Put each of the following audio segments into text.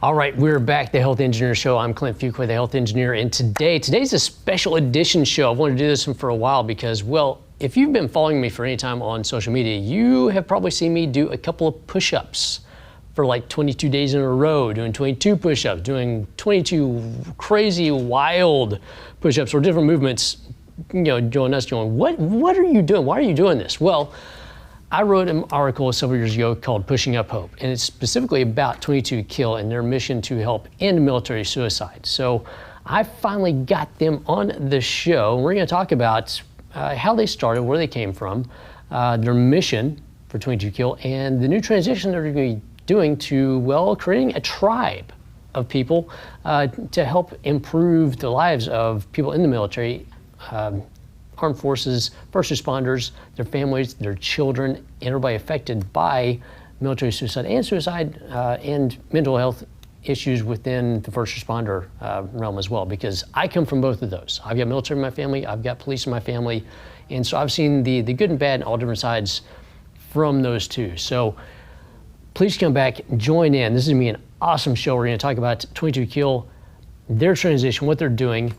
All right, we're back, the Health Engineer Show. I'm Clint Fuqua, the Health Engineer, and today's a special edition show. I've wanted to do this one for a while because, well, if you've been following me for any time on social media, you have probably seen me do a couple of push-ups for like 22 days in a row, doing 22 push-ups, doing 22 crazy, wild push-ups or different movements, you know, join us going, what are you doing? Why are you doing this? Well, I wrote an article several years ago called Pushing Up Hope, and it's specifically about 22 Kill and their mission to help end military suicide. So I finally got them on the show. We're going to talk about how they started, where they came from, their mission for 22 Kill, and the new transition they're going to be doing to, well, creating a tribe of people to help improve the lives of people in the military, armed forces, first responders, their families, their children, and everybody affected by military suicide and mental health issues within the first responder realm as well, because I come from both of those. I've got military in my family, I've got police in my family, and so I've seen the good and bad and all different sides from those two. So please come back, join in. This is gonna be an awesome show. We're gonna talk about 22 Kill, their transition, what they're doing.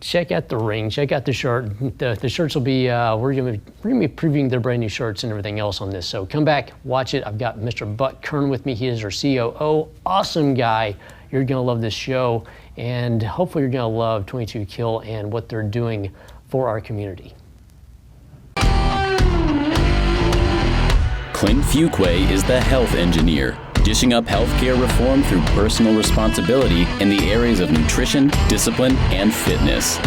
Check out the ring, check out the shirt. The shirts will be, we're gonna be previewing their brand new shirts and everything else on this. So come back, watch it. I've got Mr. Buck Kerns with me. He is our COO, awesome guy. You're gonna love this show, and hopefully you're gonna love 22 Kill and what they're doing for our community. Clint Fuqua is the Health Engineer, dishing up healthcare reform through personal responsibility in the areas of nutrition, discipline, and fitness.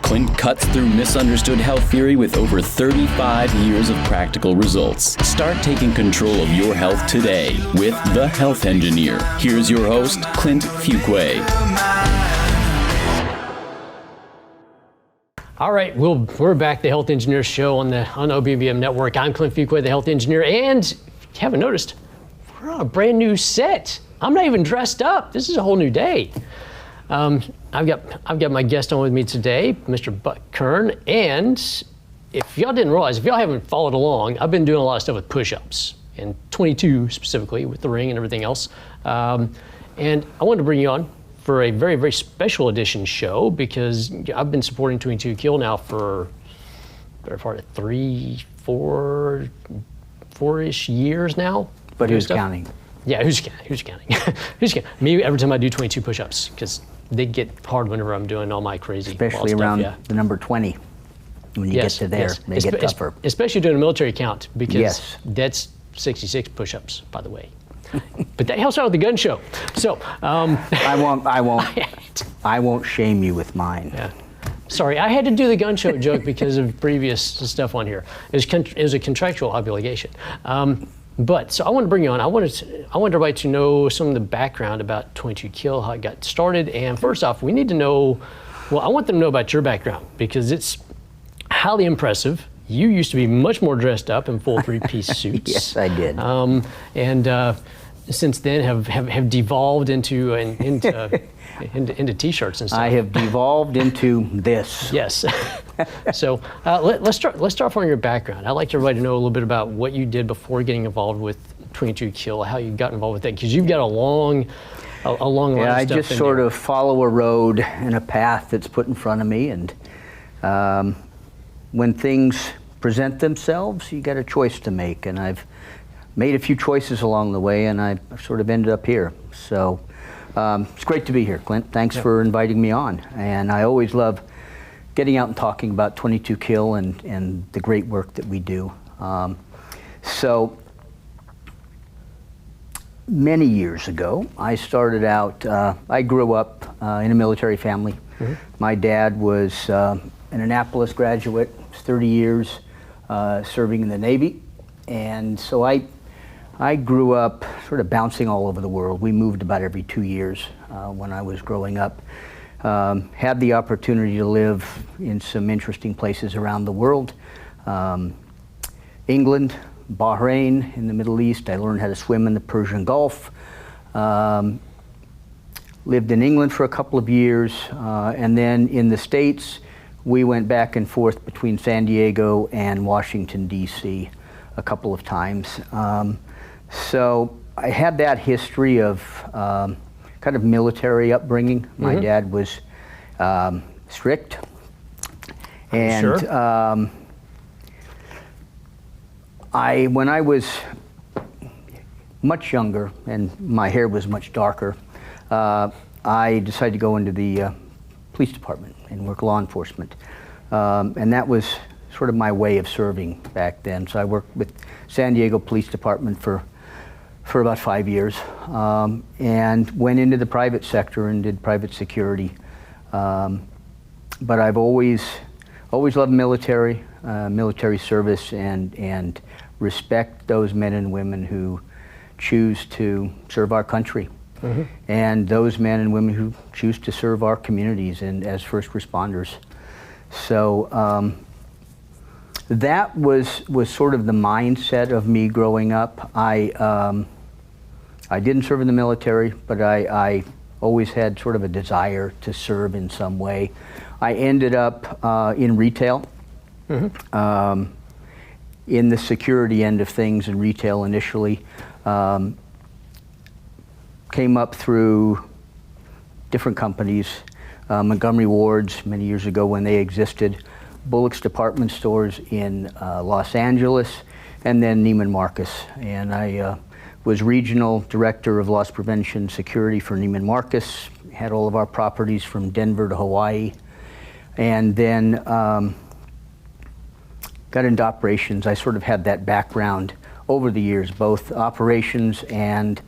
Clint cuts through misunderstood health theory with over 35 years of practical results. Start taking control of your health today with the Health Engineer. Here's your host, Clint Fuqua. All right, we're back, the Health Engineer Show on OBBM Network. I'm Clint Fuqua, the Health Engineer, and if you haven't noticed, we're on a brand new set. I'm not even dressed up. This is a whole new day. I've got my guest on with me today, Mr. Buck Kerns, and if y'all didn't realize, if y'all haven't followed along, I've been doing a lot of stuff with push-ups, and 22 specifically with the ring and everything else. And I wanted to bring you on for a very, very special edition show because I've been supporting 22 Kill now for better part of 4-ish years now. But who's counting? Yeah, who's counting? Who's counting? Me every time I do 22 push-ups, because they get hard whenever I'm doing all my crazy especially stuff, around yeah. The number 20. When you get to there, they get tougher. Especially doing a military count, because that's 66 push-ups, by the way. But that helps out with the gun show. So I won't shame you with mine. Yeah. Sorry, I had to do the gun show joke because of previous stuff on here. It was a contractual obligation. But so I want to bring you on. I want everybody to know some of the background about 22 Kill, how it got started. And first off, we need to know. Well, I want them to know about your background because it's highly impressive. You used to be much more dressed up in full three-piece suits. Yes, I did. And since then have devolved into T-shirts and stuff. I have devolved into this. Yes. So let's start from your background. I'd like everybody to know a little bit about what you did before getting involved with 22 Kill, how you got involved with that, because you've got a long line of stuff. Yeah, I just sort of follow a road and a path that's put in front of me, and when things present themselves, you got a choice to make, and I've made a few choices along the way, and I sort of ended up here. So it's great to be here, Clint. Thanks for inviting me on. And I always love getting out and talking about 22 Kill and the great work that we do. So many years ago, I started out, I grew up in a military family. Mm-hmm. My dad was an Annapolis graduate, 30 years serving in the Navy. And so I grew up sort of bouncing all over the world. We moved about every 2 years when I was growing up. Had the opportunity to live in some interesting places around the world. England, Bahrain in the Middle East. I learned how to swim in the Persian Gulf. Lived in England for a couple of years. And then in the States, we went back and forth between San Diego and Washington, D.C. a couple of times. So I had that history of kind of military upbringing. My dad was strict, and Sure. when I was much younger and my hair was much darker, I decided to go into the police department and work law enforcement, and that was sort of my way of serving back then. So I worked with San Diego Police Department for about 5 years, and went into the private sector and did private security. But I've always loved military service, and respect those men and women who choose to serve our country, and those men and women who choose to serve our communities and as first responders. So that was sort of the mindset of me growing up. I didn't serve in the military, but I always had sort of a desire to serve in some way. I ended up in retail, in the security end of things in retail initially. Came up through different companies, Montgomery Ward's many years ago when they existed, Bullock's department stores in Los Angeles, and then Neiman Marcus. And I was regional director of loss prevention security for Neiman Marcus, had all of our properties from Denver to Hawaii, and then got into operations. I sort of had that background over the years, both operations and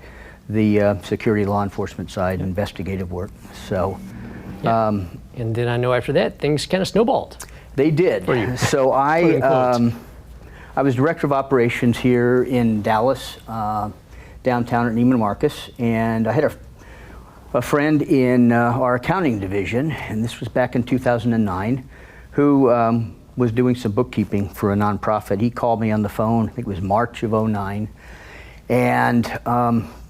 the security law enforcement side, investigative work. So, and then I know after that things kind of snowballed. They did. For you. So I was director of operations here in Dallas, downtown at Neiman Marcus, and I had a friend in our accounting division, and this was back in 2009, who was doing some bookkeeping for a nonprofit. He called me on the phone, I think it was March of '09, and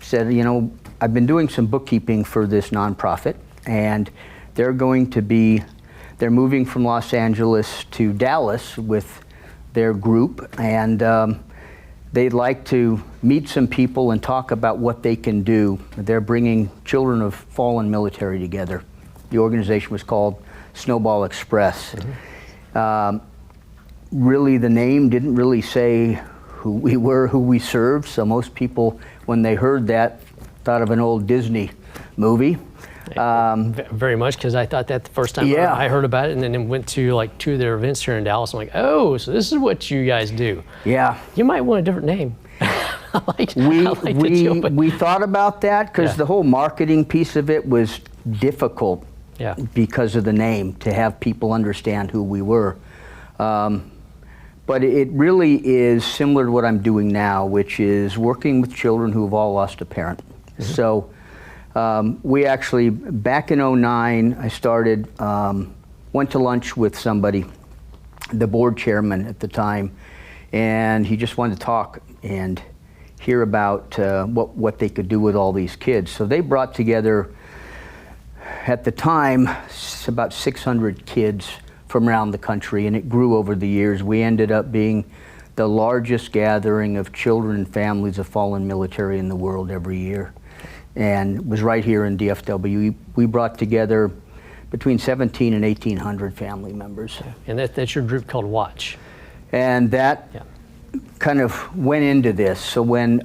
said, you know, I've been doing some bookkeeping for this nonprofit, and they're moving from Los Angeles to Dallas with their group, and they'd like to meet some people and talk about what they can do. They're bringing children of fallen military together. The organization was called Snowball Express. Really, the name didn't really say who we were, who we served, so most people, when they heard that, thought of an old Disney movie. Very much, because I thought that the first time I heard about it, and then went to like 2 of their events here in Dallas. I'm like, oh, so this is what you guys do. Yeah. You might want a different name. We thought about that because the whole marketing piece of it was difficult because of the name, to have people understand who we were. But it really is similar to what I'm doing now, which is working with children who have all lost a parent. So we actually, back in '09, I started, went to lunch with somebody, the board chairman at the time, and he just wanted to talk and hear about what they could do with all these kids. So they brought together, at the time, about 600 kids from around the country, and it grew over the years. We ended up being the largest gathering of children and families of fallen military in the world every year. And it was right here in DFW. We brought together between 1,700 and 1,800 family members. And that's your group called Watch. And that kind of went into this. So when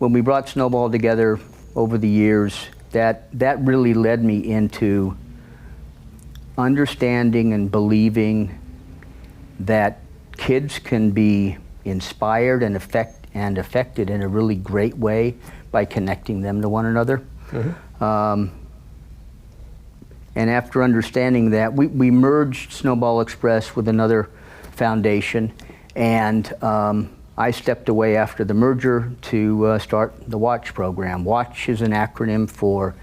we brought Snowball together over the years, that really led me into understanding and believing that kids can be inspired and affected in a really great way by connecting them to one another. And after understanding that, we merged Snowball Express with another foundation, and I stepped away after the merger to start the WATCH program. WATCH is an acronym for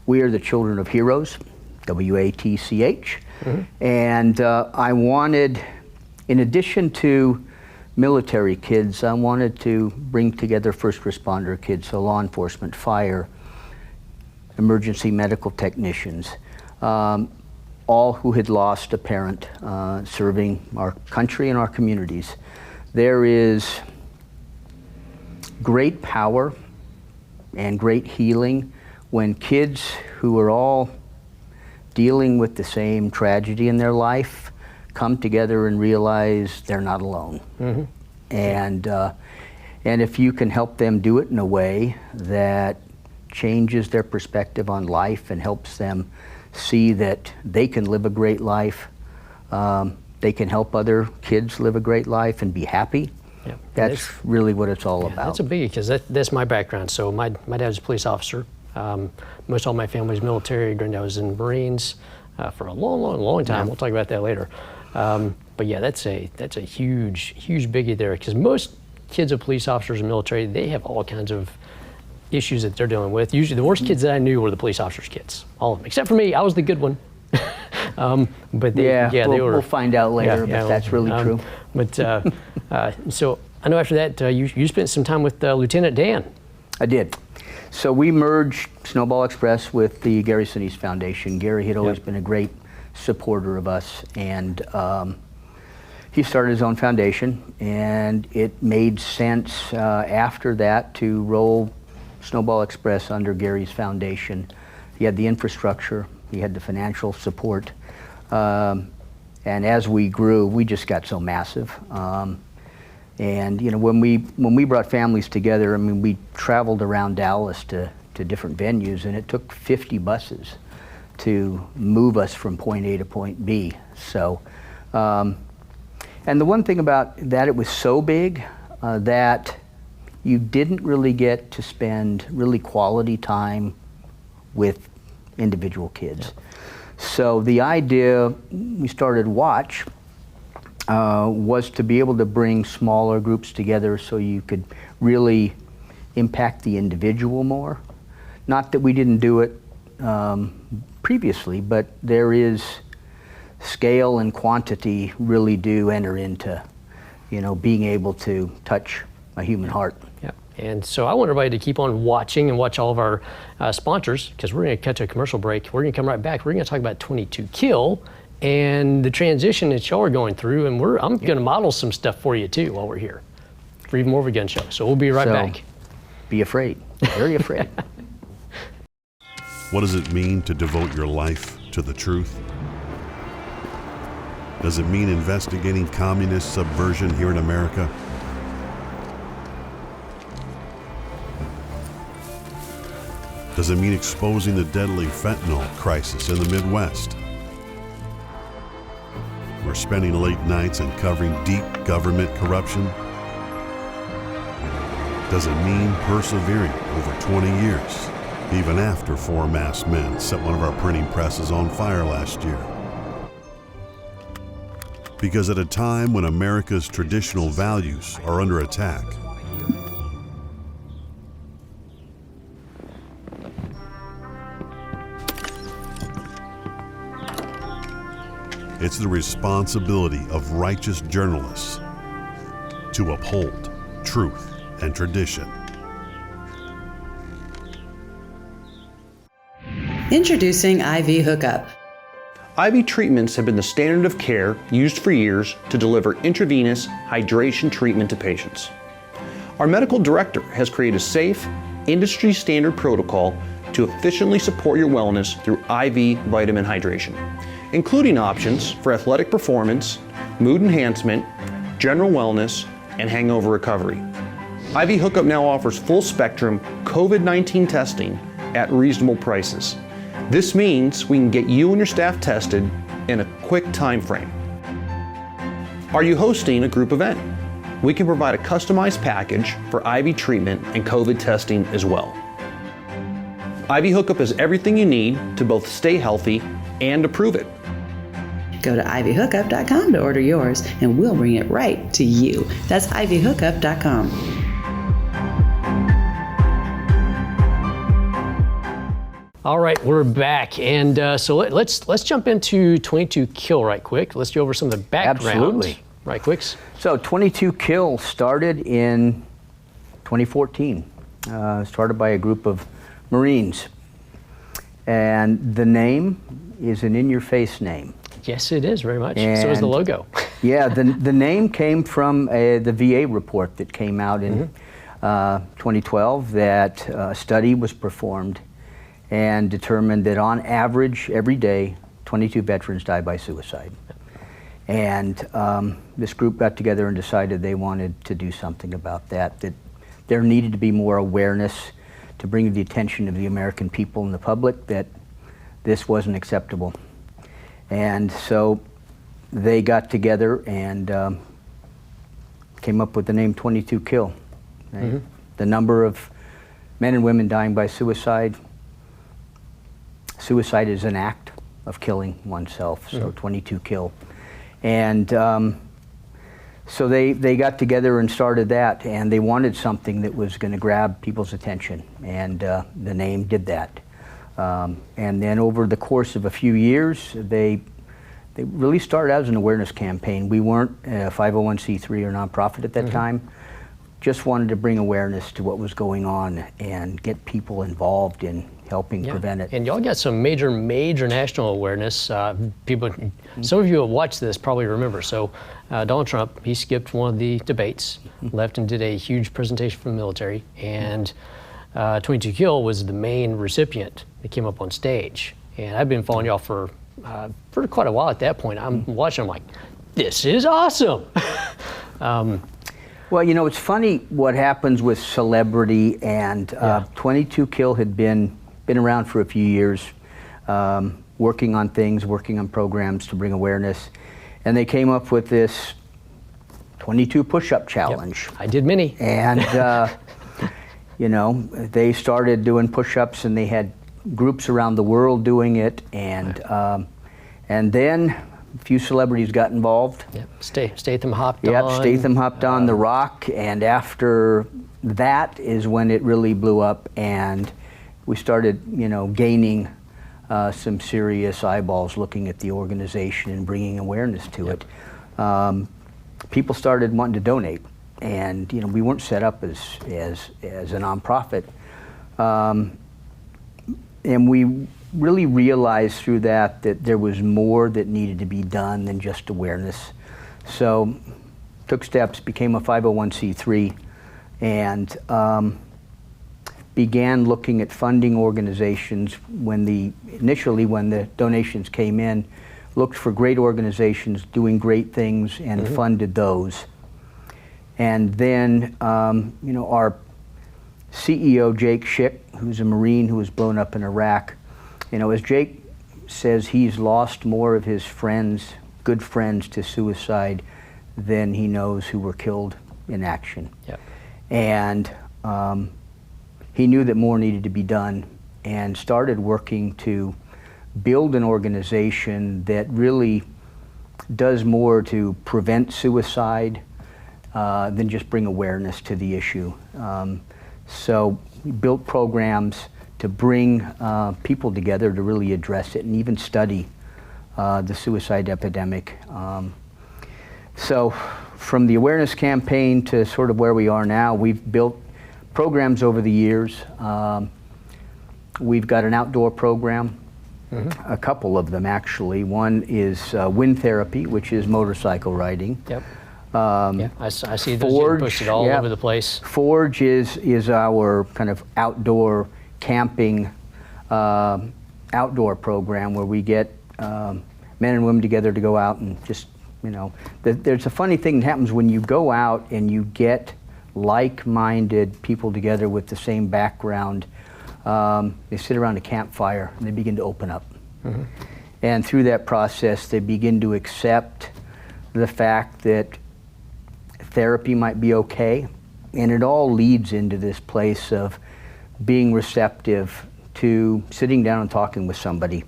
We Are the Children of Heroes, WATCH. And I wanted, in addition to military kids, I wanted to bring together first responder kids, so law enforcement, fire, emergency medical technicians, all who had lost a parent serving our country and our communities. There is great power and great healing when kids who are all dealing with the same tragedy in their life come together and realize they're not alone. Mm-hmm. And if you can help them do it in a way that changes their perspective on life and helps them see that they can live a great life, they can help other kids live a great life and be happy. Yeah. That's really what it's all Yeah, about. that's a biggie, because that's my background. So my dad was a police officer. Most all my family's military. Granddad was in the Marines for a long time. Yeah. We'll talk about that later. But yeah, that's a huge biggie there, because most kids of police officers in the military, they have all kinds of issues that they're dealing with. Usually the worst kids that I knew were the police officers' kids, all of them, except for me. I was the good one. But they, they were. We'll find out later, Yeah, but that's really true. But so I know after that you spent some time with Lieutenant Dan. I did. So we merged Snowball Express with the Gary Sinise Foundation. Gary had always been a great supporter of us, and he started his own foundation, and it made sense after that to roll Snowball Express under Gary's foundation. He had the infrastructure, he had the financial support, and as we grew, we just got so massive. And you know, when we brought families together, I mean, we traveled around Dallas to different venues, and it took 50 buses to move us from point A to point B. So, and the one thing about that, it was so big that you didn't really get to spend really quality time with individual kids. So the idea we started Watch was to be able to bring smaller groups together so you could really impact the individual more. Not that we didn't do it previously, but there is scale and quantity really do enter into, you know, being able to touch a human heart. Yeah. And so I want everybody to keep on watching and watch all of our sponsors, because we're going to cut to a commercial break. We're going to come right back. We're going to talk about 22 Kill and the transition that y'all are going through, and I'm going to model some stuff for you too while we're here for even more of a gun show. So we'll be right back. Be afraid, very afraid. What does it mean to devote your life to the truth? Does it mean investigating communist subversion here in America? Does it mean exposing the deadly fentanyl crisis in the Midwest? We're spending late nights uncovering deep government corruption? Does it mean persevering over 20 years, even after 4 masked men set one of our printing presses on fire last year? Because at a time when America's traditional values are under attack, it's the responsibility of righteous journalists to uphold truth and tradition. Introducing IV Hookup. IV treatments have been the standard of care used for years to deliver intravenous hydration treatment to patients. Our medical director has created a safe, industry standard protocol to efficiently support your wellness through IV vitamin hydration, including options for athletic performance, mood enhancement, general wellness, and hangover recovery. IV Hookup now offers full spectrum COVID-19 testing at reasonable prices. This means we can get you and your staff tested in a quick time frame. Are you hosting a group event? We can provide a customized package for IV treatment and COVID testing as well. IV Hookup is everything you need to both stay healthy and to prove it. Go to ivhookup.com to order yours, and we'll bring it right to you. That's ivhookup.com. All right, we're back, and so let's jump into 22 Kill right quick. Let's go over some of the background. Absolutely. Right quicks. So 22 Kill started in 2014. Started by a group of Marines. And the name is an in-your-face name. Yes, it is very much. And so is the logo. Yeah, the name came from the VA report that came out in 2012 that a study was performed, and determined that on average, every day, 22 veterans die by suicide. And this group got together and decided they wanted to do something about that, that there needed to be more awareness to bring to the attention of the American people and the public that this wasn't acceptable. And so they got together and came up with the name 22 Kill. Right? The number of men and women dying by suicide. Suicide is an act of killing oneself, so 22 Kill. And so they got together and started that, and they wanted something that was going to grab people's attention, and the name did that. And then over the course of a few years, they really started out as an awareness campaign. We weren't a 501c3 or nonprofit at that time. Just wanted to bring awareness to what was going on and get people involved in helping prevent it. And y'all got some major national awareness. People, some of you who have watched this probably remember. So Donald Trump, he skipped one of the debates, left and did a huge presentation from the military, and 22 Kill was the main recipient that came up on stage. And I've been following y'all for quite a while at that point. I'm watching, I'm like, this is awesome. Well, you know, it's funny what happens with celebrity, and 22 Kill had been around for a few years, working on things, working on programs to bring awareness, and they came up with this 22 push-up challenge. I did many. And, you know, they started doing push-ups, and they had groups around the world doing it, and then a few celebrities got involved. Statham hopped on. Yep, Statham hopped on The Rock, and after that is when it really blew up, and we started, you know, gaining some serious eyeballs looking at the organization and bringing awareness to it. People started wanting to donate, and you know, we weren't set up as a nonprofit, and we really realized through that there was more that needed to be done than just awareness. So took steps, became a 501c3, and began looking at funding organizations initially when the donations came in, looked for great organizations doing great things and funded those. And then, you know, our CEO, Jake Schick, who's a Marine who was blown up in Iraq, you know, as Jake says, he's lost more of his friends, good friends, to suicide than he knows who were killed in action. And he knew that more needed to be done and started working to build an organization that really does more to prevent suicide than just bring awareness to the issue. So we built programs to bring people together to really address it and even study the suicide epidemic. So from the awareness campaign to sort of where we are now, we've built programs over the years. We've got an outdoor program, a couple of them actually. One is wind therapy, which is motorcycle riding. I see those getting posted all over the place. Forge is our kind of outdoor camping outdoor program where we get men and women together to go out and just, you know, there's a funny thing that happens when you go out and you get like-minded people together with the same background. They sit around a campfire and they begin to open up. And through that process, they begin to accept the fact that therapy might be okay. And it all leads into this place of being receptive to sitting down and talking with somebody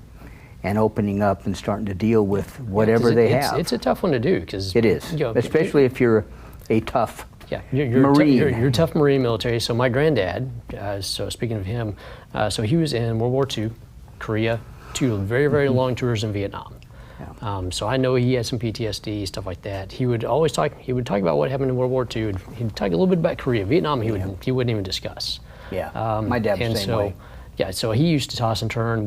and opening up and starting to deal with whatever they have. It's a tough one to do, because it is, you know, especially if you're a tough Marine. You're a tough Marine military. So my granddad, so speaking of him, so he was in World War II, Korea, 2 very long tours in Vietnam. So I know he had some PTSD, stuff like that. He would always talk about what happened in World War II. He'd talk a little bit about Korea. Vietnam, he wouldn't even discuss. My dad was the same way. So he used to toss and turn.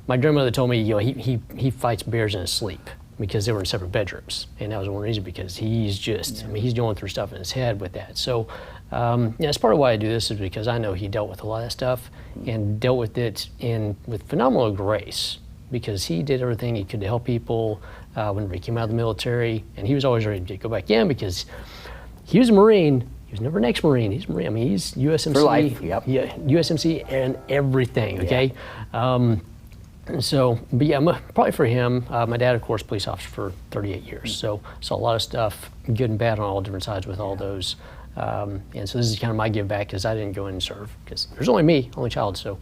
My grandmother told me, he fights bears in his sleep, because they were in separate bedrooms, and that was one reason, because he's just, I mean, he's going through stuff in his head with that. So That's part of why I do this, is because I know he dealt with a lot of stuff and dealt with it with phenomenal grace, because he did everything he could to help people when he came out of the military, and he was always ready to go back in because he was a Marine. He was never an ex-Marine. He's a Marine. I mean, he's USMC. For life, yep. Yeah, USMC and everything, okay? Yeah. But yeah, probably for him, my dad, of course, police officer for 38 years. So saw a lot of stuff, good and bad on all different sides with all those. And so this is kind of my give back, because I didn't go in and serve, because there's only me, only child. So,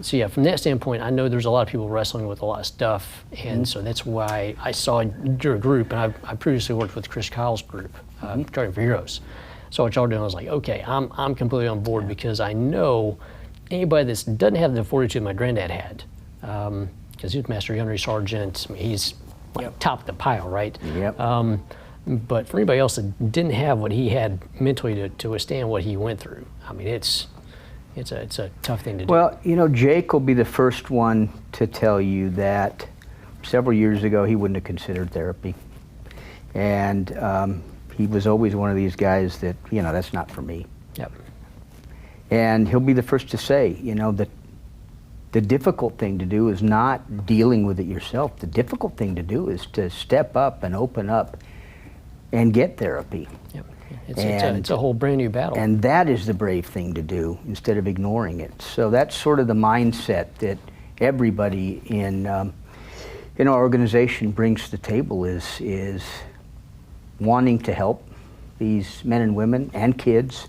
so yeah, from that standpoint, I know there's a lot of people wrestling with a lot of stuff, and so that's why I saw your group, and I previously worked with Chris Kyle's group, Directory for Heroes. So what y'all doing, I was like, okay, I'm completely on board, because I know anybody that doesn't have the fortitude my granddad had, because he was Master Gunnery Sergeant. I mean, he's like top of the pile, right? Yep. But for anybody else that didn't have what he had mentally to withstand what he went through, I mean, it's a tough thing to do. Well, you know, Jake will be the first one to tell you that several years ago he wouldn't have considered therapy. And he was always one of these guys that, you know, that's not for me. Yep. And he'll be the first to say, you know, that the difficult thing to do is not dealing with it yourself. The difficult thing to do is to step up and open up and get therapy. Yep. It's a whole brand new battle. And that is the brave thing to do, instead of ignoring it. So that's sort of the mindset that everybody in our organization brings to the table, is wanting to help these men and women and kids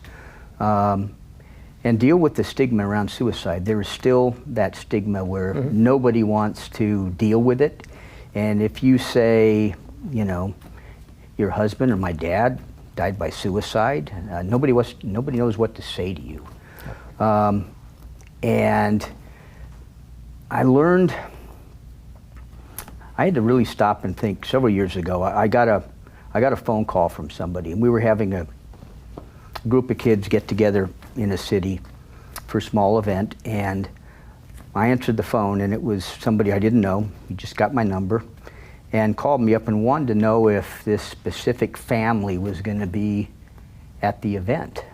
and deal with the stigma around suicide. There is still that stigma where nobody wants to deal with it. And if you say, you know, your husband or my dad died by suicide, nobody knows what to say to you. And I learned, I had to really stop and think several years ago. I got a phone call from somebody, and we were having a group of kids get together in a city for a small event, and I answered the phone, and it was somebody I didn't know. He just got my number and called me up and wanted to know if this specific family was going to be at the event.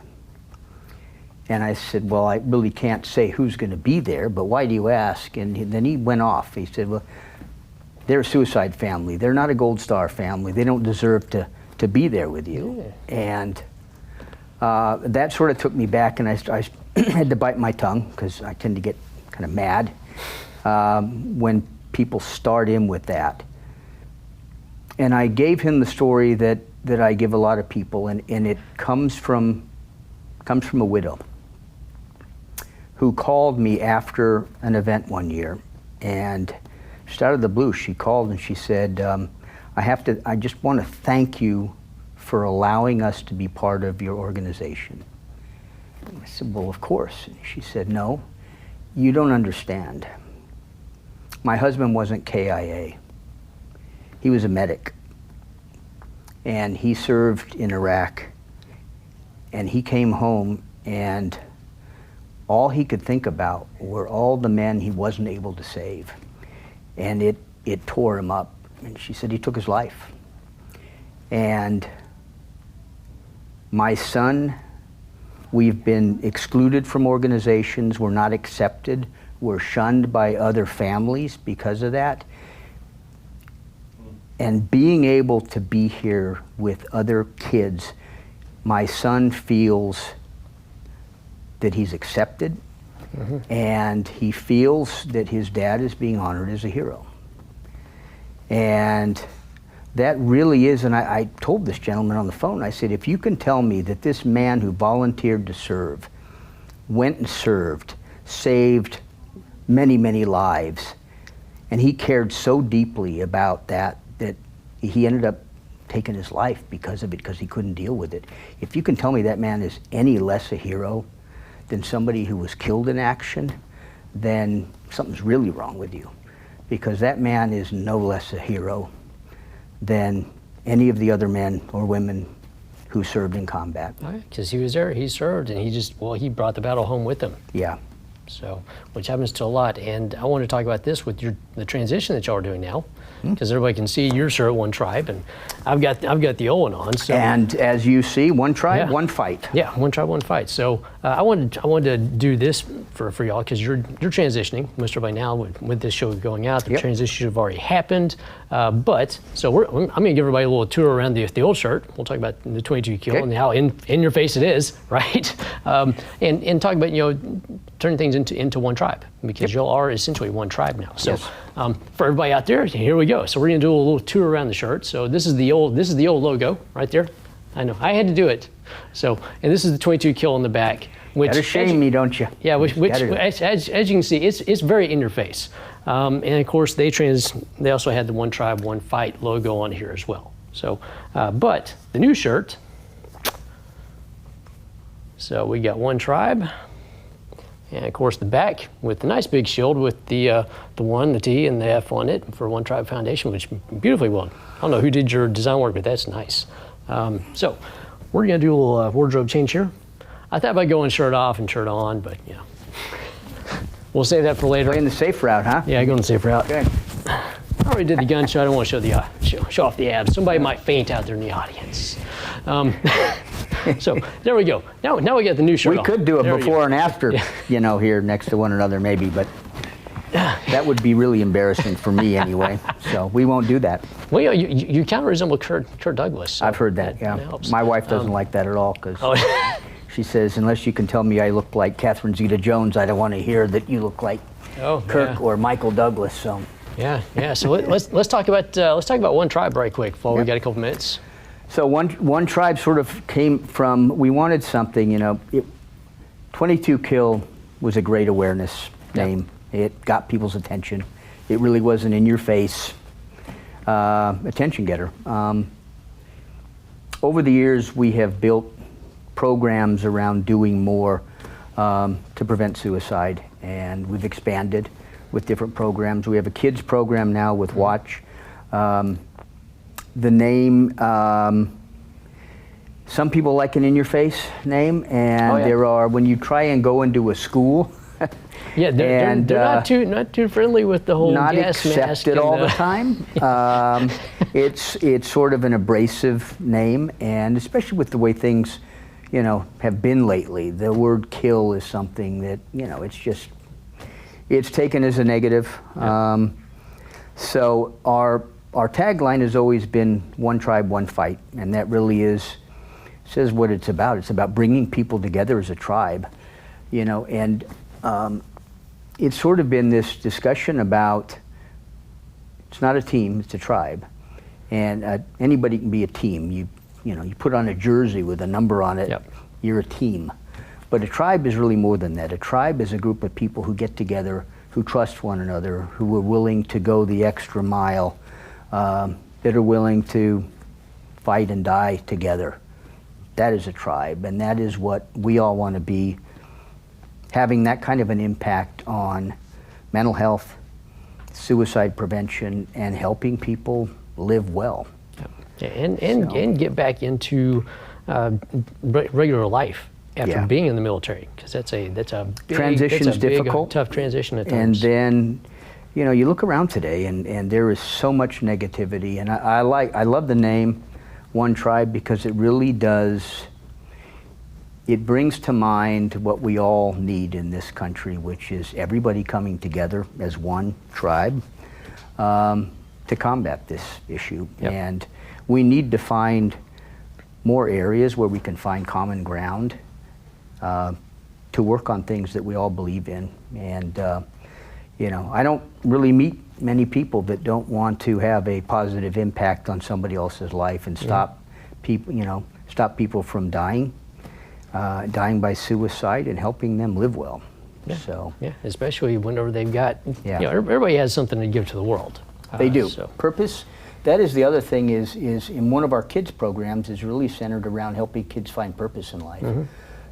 And I said, well, I really can't say who's going to be there, but why do you ask? And then he went off. He said, well, they're a suicide family. They're not a Gold Star family. They don't deserve to be there with you. Yeah. And that sort of took me back, and I had to bite my tongue, because I tend to get kind of mad when people start in with that. And I gave him the story that I give a lot of people, and it comes from a widow who called me after an event one year, and just out of the blue, she called and she said, I just want to thank you for allowing us to be part of your organization. I said, well, of course. And she said, no, you don't understand. My husband wasn't KIA. He was a medic, and he served in Iraq, and he came home, and all he could think about were all the men he wasn't able to save, and it tore him up. And she said he took his life. And my son, we've been excluded from organizations, we're not accepted, we're shunned by other families because of that. And being able to be here with other kids, my son feels that he's accepted, and he feels that his dad is being honored as a hero. And that really is, and I told this gentleman on the phone, I said, if you can tell me that this man who volunteered to serve, went and served, saved many, many lives, and he cared so deeply about that he ended up taking his life because of it, because he couldn't deal with it. If you can tell me that man is any less a hero than somebody who was killed in action, then something's really wrong with you, because that man is no less a hero than any of the other men or women who served in combat. Because he was there, he served, and he brought the battle home with him. Yeah. So, which happens to a lot. And I want to talk about this with the transition that y'all are doing now, because everybody can see your shirt, One Tribe, and I've got the old one on. So. And as you see, one tribe, one fight. Yeah, one tribe, one fight. So I wanted to do this for y'all because you're transitioning. Most everybody now with this show going out, the transitions have already happened. But so I'm going to give everybody a little tour around the old shirt. We'll talk about the 22 kill and how in your face it is, right? And talk about turning things into one tribe, because y'all are essentially one tribe now. So for everybody out there, here we go. So we're going to do a little tour around the shirt. So this is the old logo right there. I know I had to do it. So, and this is the 22 kill on the back. Which gotta shame me, don't you? Yeah, which as you can see, it's very in your face. And of course, they also had the One Tribe, One Fight logo on here as well. So, but the new shirt. So we got One Tribe, and of course the back with the nice big shield with the one, the T, and the F on it for One Tribe Foundation, which beautifully well. I don't know who did your design work, but that's nice. So we're gonna do a little wardrobe change here. I thought about going shirt off and shirt on, but we'll save that for later. Playing the safe route, huh? Yeah, going the safe route. Okay. I already did the gun show. I don't want to show off the abs. Somebody might faint out there in the audience. So there we go. Now we got the new shirt. We could do a before and after, here next to one another maybe, but that would be really embarrassing for me anyway. So we won't do that. Well, you kind of resemble Kirk Douglas. So I've heard that. Yeah. helps. My wife doesn't like that at all because she says unless you can tell me I look like Catherine Zeta-Jones, I don't want to hear that you look like Kirk or Michael Douglas. So. Yeah. So let's talk about One Tribe right quick. Before we got a couple minutes. So one tribe sort of came from, we wanted something, 22 Kill was a great awareness name. It got people's attention. It really was an in-your-face attention getter. Over the years, we have built programs around doing more to prevent suicide, and we've expanded with different programs. We have a kids program now with Watch. The name, some people like an in-your-face name, and there are, when you try and go into a school, they're not too friendly with the whole not gas mask. Not accepted all the time. It's sort of an abrasive name, and especially with the way things, have been lately, the word kill is something that, it's taken as a negative. So our tagline has always been One Tribe, One Fight, and that really says what it's about. It's about bringing people together as a tribe, and it's sort of been this discussion about it's not a team, it's a tribe, and anybody can be a team. You put on a jersey with a number on it, you're a team. But a tribe is really more than that. A tribe is a group of people who get together, who trust one another, who are willing to go the extra mile, that are willing to fight and die together. That is a tribe, and that is what we all want to be, having that kind of an impact on mental health, suicide prevention, and helping people live well. And get back into regular life after being in the military, because that's a big, transition's difficult, tough transition at And times. then, you look around today, and there is so much negativity. And I love the name One Tribe because it really does. It brings to mind what we all need in this country, which is everybody coming together as one tribe to combat this issue. And we need to find more areas where we can find common ground to work on things that we all believe in. And I don't really meet many people that don't want to have a positive impact on somebody else's life and stop people from dying by suicide, and helping them live well. Especially whenever they've got, everybody has something to give to the world. They do. Purpose. That is the other thing is in one of our kids programs is really centered around helping kids find purpose in life,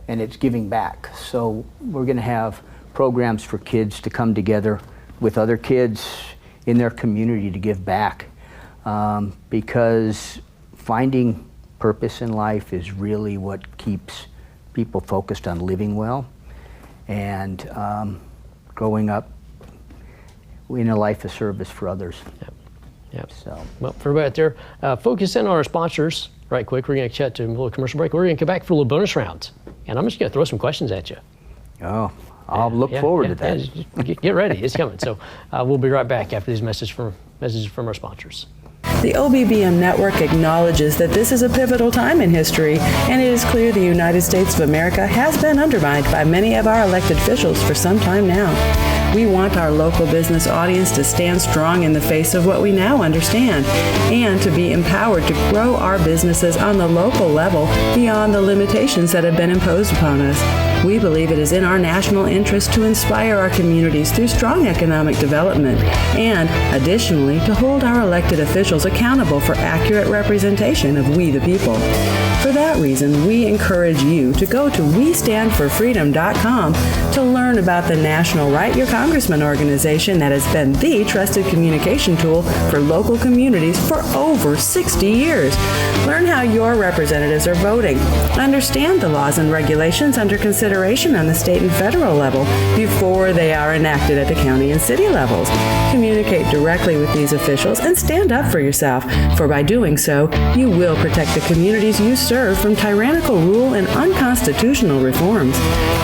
and it's giving back. So we're going to have programs for kids to come together with other kids in their community to give back, because finding purpose in life is really what keeps people focused on living well. and growing up in a life of service for others. Yep. So, well, for everybody out there, focus in on our sponsors right quick. We're going to chat to a little commercial break. We're going to come back for a little bonus round, and I'm just going to throw some questions at you. oh, I'll look forward to that. Get ready, it's coming. So we'll be right back after these messages from our sponsors. The OBBM Network acknowledges that this is a pivotal time in history, and it is clear the United States of America has been undermined by many of our elected officials for some time now. We want our local business audience to stand strong in the face of what we now understand, and to be empowered to grow our businesses on the local level beyond the limitations that have been imposed upon us. We believe it is in our national interest to inspire our communities through strong economic development, and additionally to hold our elected officials accountable for accurate representation of we the people. For that reason, we encourage you to go to WeStandForFreedom.com to learn about the National Write Your Congressman organization that has been the trusted communication tool for local communities for over 60 years. Learn how your representatives are voting. Understand the laws and regulations under consideration on the state and federal level before they are enacted at the county and city levels. Communicate directly with these officials and stand up for yourself, for by doing so, you will protect the communities you serve from tyrannical rule and unconstitutional reforms.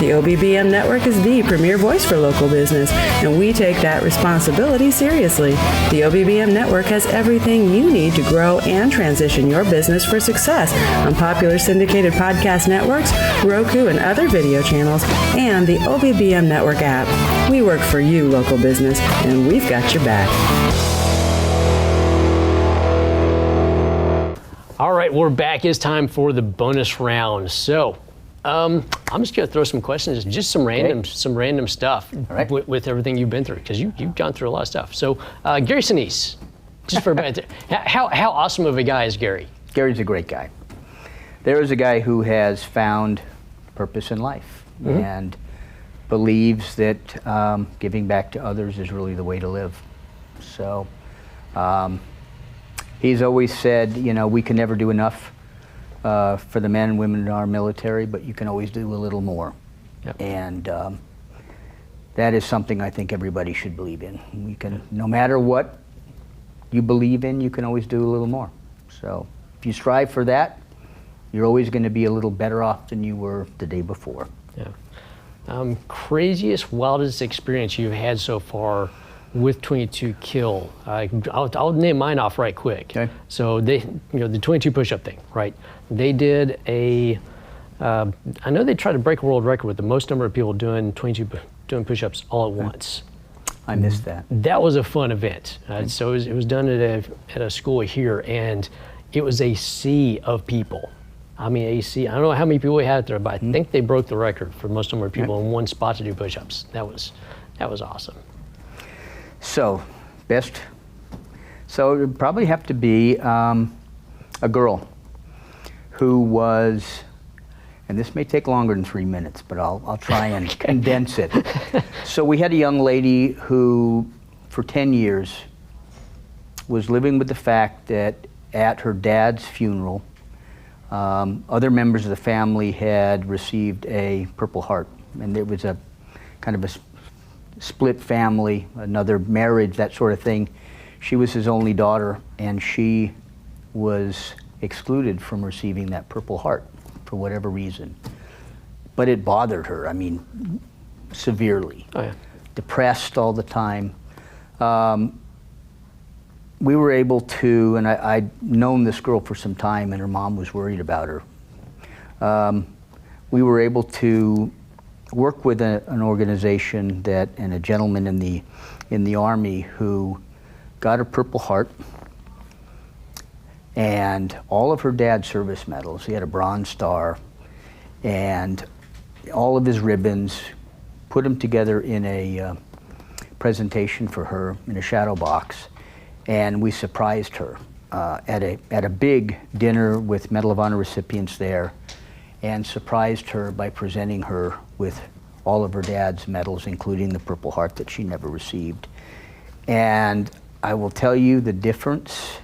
The OBBM Network is the premier voice for local business, and we take that responsibility seriously. The OBBM Network has everything you need to grow and transition your business for success on popular syndicated podcast networks, Roku and other video channels, and the OBBM Network app. We work for you, local business, and we've got your back. All right, we're back. It's time for the bonus round. So, I'm just going to throw some questions, just some random stuff with everything you've been through, because you've gone through a lot of stuff. So, Gary Sinise, just for a minute, how awesome of a guy is Gary? Gary's a great guy. There is a guy who has found purpose in life and believes that giving back to others is really the way to live. So, he's always said, we can never do enough for the men and women in our military, but you can always do a little more. Yep. And that is something I think everybody should believe in. You can, no matter what you believe in, you can always do a little more. So if you strive for that, you're always going to be a little better off than you were the day before. Yeah. Craziest, wildest experience you've had so far with 22 Kill. I'll name mine off right quick. Okay. So they, the 22 push-up thing, right? They did I know they tried to break a world record with the most number of people doing push-ups all at once. I missed that. That was a fun event. So it was done at a school here, and it was a sea of people. I mean, a sea. I don't know how many people we had there, but I think they broke the record for most number of people in one spot to do push-ups. That was awesome. So, so it would probably have to be a girl who was, and this may take longer than 3 minutes, but I'll try and condense it. So we had a young lady who, for 10 years, was living with the fact that at her dad's funeral, other members of the family had received a Purple Heart, and there was a kind of a split family, another marriage, that sort of thing. She was his only daughter, and she was excluded from receiving that Purple Heart for whatever reason. But it bothered her, I mean, severely. Oh, yeah. Depressed all the time. We were able to, and I'd known this girl for some time, and her mom was worried about her. We were able to work with an organization and a gentleman in the Army who got a Purple Heart and all of her dad's service medals. He had a Bronze Star and all of his ribbons, put them together in a presentation for her in a shadow box, and we surprised her at a big dinner with Medal of Honor recipients there, and surprised her by presenting her with all of her dad's medals, including the Purple Heart that she never received. And I will tell you, the difference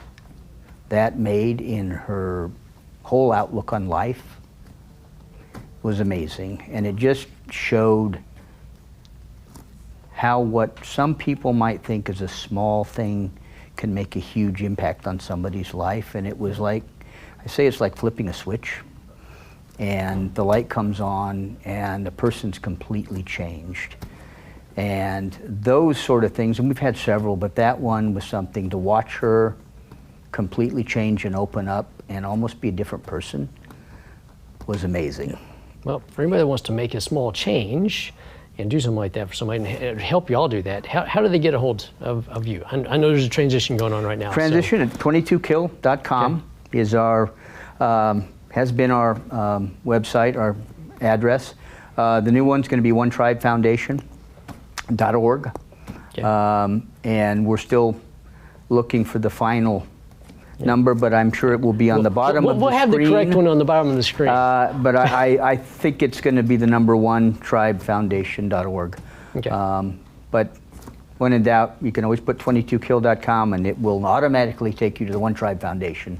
that made in her whole outlook on life was amazing. And it just showed how what some people might think is a small thing can make a huge impact on somebody's life. And it was like, I say it's like flipping a switch, and the light comes on and the person's completely changed. And those sort of things, and we've had several, but that one was something to watch her completely change and open up and almost be a different person was amazing. Well, for anybody that wants to make a small change and do something like that for somebody and help you all do that, how do they get a hold of you? I know there's a transition going on right now. Transition at 22kill.com is our, has been our website, our address. The new one's going to be onetribefoundation.org. And we're still looking for the final number, but I'm sure it will be on the bottom of the screen. We'll have the correct one on the bottom of the screen. But I think it's going to be the number onetribefoundation.org. Okay. But when in doubt, you can always put 22kill.com and it will automatically take you to the One Tribe Foundation,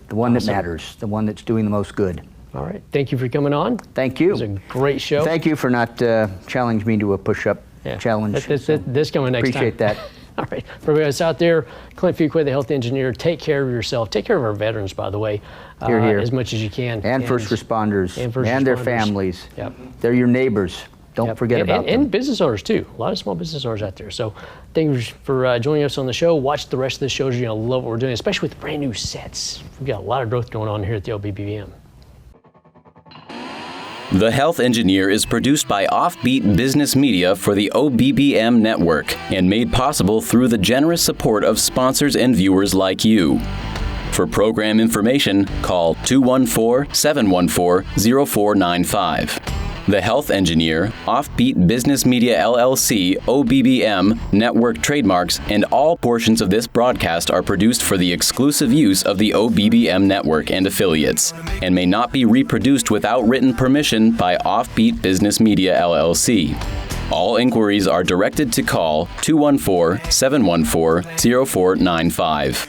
the one that matters, the one that's doing the most good. All right. Thank you for coming on. Thank you. It was a great show. Thank you for not challenging me to a push-up challenge. This coming next time. Appreciate that. All right, for everybody that's out there, Clint Fuqua, the health engineer, take care of yourself. Take care of our veterans, by the way, as much as you can. And first responders. And their families. Yep. They're your neighbors. Don't forget about them. And business owners, too. A lot of small business owners out there. So thank you for joining us on the show. Watch the rest of the shows. You're going to love what we're doing, especially with brand new sets. We've got a lot of growth going on here at the OBBM. The Health Engineer is produced by Offbeat Business Media for the OBBM Network and made possible through the generous support of sponsors and viewers like you. For program information, call 214-714-0495. The Health Engineer, Offbeat Business Media LLC, OBBM, Network trademarks, and all portions of this broadcast are produced for the exclusive use of the OBBM Network and affiliates, and may not be reproduced without written permission by Offbeat Business Media LLC. All inquiries are directed to call 214-714-0495.